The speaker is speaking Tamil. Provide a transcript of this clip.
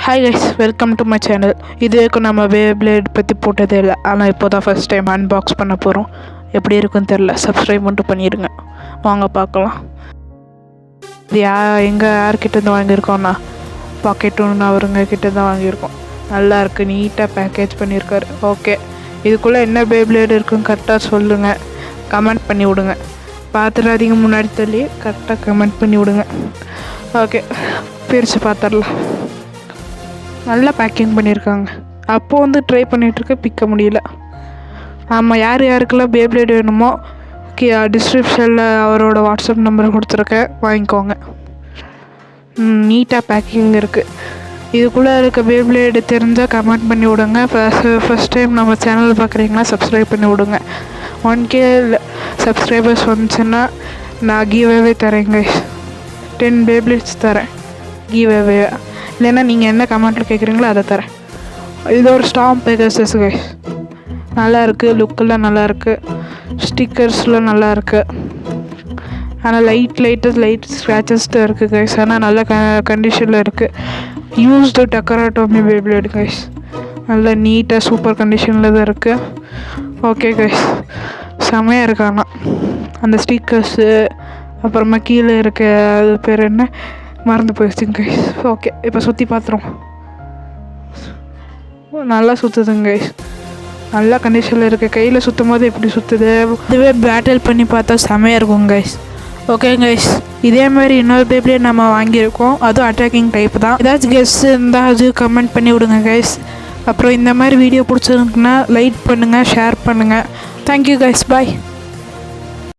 Hi guys, welcome to my channel. இது வரைக்கும் நம்ம பேப்ளேட் பற்றி போட்டதே இல்லை, ஆனால் இப்போ தான் ஃபஸ்ட் டைம் அன்பாக்ஸ் பண்ண போகிறோம். எப்படி இருக்குன்னு தெரில, சப்ஸ்கிரைப் மட்டும் பண்ணிடுங்க. வாங்க பார்க்கலாம். இது யார்கிட்டேருந்து வாங்கியிருக்கோன்னா பாக்கெட்டுன்னு அவருங்க கிட்டேருந்து வாங்கியிருக்கோம். நல்லா இருக்குது, நீட்டாக பேக்கேஜ் பண்ணியிருக்காரு. ஓகே, இதுக்குள்ளே என்ன பேப்ளேட் இருக்குன்னு கரெக்டாக சொல்லுங்கள், கமெண்ட் பண்ணி விடுங்க. பார்த்துடாதீங்க, முன்னாடி தள்ளி கரெக்டாக கமெண்ட் பண்ணி விடுங்க. ஓகே, பிரித்து பார்த்துடலாம். நல்லா பேக்கிங் பண்ணியிருக்காங்க. அப்போது ட்ரை பண்ணிகிட்ருக்க பிக்க முடியல. ஆமாம், யாருக்கெல்லாம் பேப்ளேட் வேணுமோ டிஸ்கிரிப்ஷனில் அவரோட வாட்ஸ்அப் நம்பர் கொடுத்துருக்கேன், வாங்கிக்கோங்க. நீட்டாக பேக்கிங் இருக்குது. இதுக்குள்ளே இருக்க பேப்ளேடு தெரிஞ்சால் கமெண்ட் பண்ணி விடுங்க. ஃபஸ்ட் டைம் நம்ம சேனல் பார்க்குறீங்கன்னா சப்ஸ்கிரைப் பண்ணி விடுங்க. 1K சப்ஸ்கிரைபர்ஸ் வந்துச்சுன்னா நான் கிவ்அவே தரேங்க. 10 பேப்ளேட்ஸ் தரேன் கிவ்அவே. இல்லைன்னா நீங்கள் என்ன கமெண்ட்டில் கேட்குறீங்களோ அதை தரேன். இது ஒரு ஸ்டாம்ப் பேக்கர்ஸஸ் கைஸ். நல்லாயிருக்கு, லுக்கெல்லாம் நல்லாயிருக்கு, ஸ்டிக்கர்ஸ்லாம் நல்லாயிருக்கு. ஆனால் லைட் ஸ்க்ராச்சஸ் தான் இருக்குது கைஸ். ஆனால் நல்ல கண்டிஷனில் இருக்குது. யூஸ்டு டெக்கராட்டோமி பேப்ளேட் கைஸ். நல்லா நீட்டாக சூப்பர் கண்டிஷனில் தான் இருக்குது. ஓகே கைஸ், செமையாக இருக்கு. ஆனால் அந்த ஸ்டிக்கர்ஸு அப்புறமா கீழே இருக்க அது பேர் என்ன மறந்து போயிடுச்சுங்க கைஸ். ஓகே, இப்போ சுற்றி பார்த்துருவோம். நல்லா சுற்றுதுங்க கைஸ், நல்லா கண்டிஷனில் இருக்குது. கையில் சுற்றும் போது எப்படி சுற்றுது, இதுவே பேட்டில் பண்ணி பார்த்தா செமையாக இருக்கும் கைஸ். ஓகே கைஸ், இதே மாதிரி இன்னொரு பேப்ளேட் நம்ம வாங்கியிருக்கோம், அதுவும் அட்டாக்கிங் டைப் தான். ஏதாச்சும் கெஸ்ட் இருந்தால் அது கமெண்ட் பண்ணி விடுங்க கைஸ். அப்புறம் இந்த மாதிரி வீடியோ பிடிச்சிருக்குன்னா லைக் பண்ணுங்கள், ஷேர் பண்ணுங்கள். தேங்க்யூ கைஸ், பாய்.